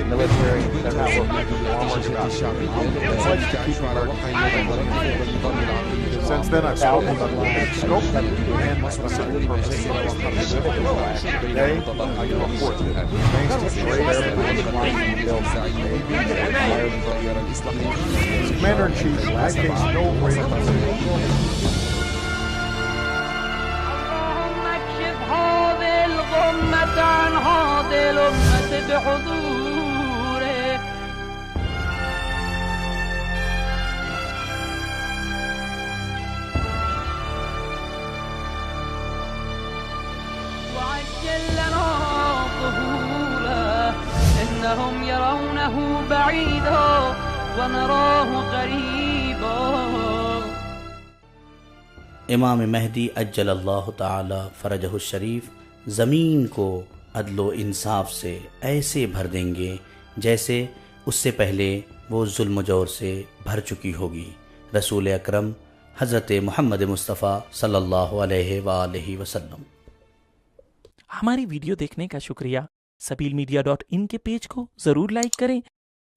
Military, federal Since then, I've spoken about the scope and specific purposes of this mission. Today, I can report that thanks to Commander-in-Chief, I face no greater إنهم يرونه بعيدا ونراه قريبا. इमाम महदी अज्जल अल्लाह ताला फरजहु शरीफ ज़मीन को अदलो इंसाफ से ऐसे भर देंगे जैसे उससे पहले वो जुल्म जौर से भर चुकी होगी। रसूल अकरम हज़रत मोहम्मद मुस्तफ़ा सल्लल्लाहु अलैहि वसल्लम। हमारी वीडियो देखने का शुक्रिया। सबीलमीडिया.in के पेज को ज़रूर लाइक करें।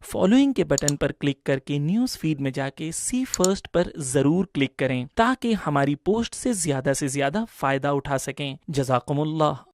फॉलोइंग के बटन पर क्लिक करके न्यूज़ फीड में जाके सी फर्स्ट पर ज़रूर क्लिक करें ताकि हमारी पोस्ट से ज़्यादा फ़ायदा उठा सकें। जज़ाकुमुल्लाह।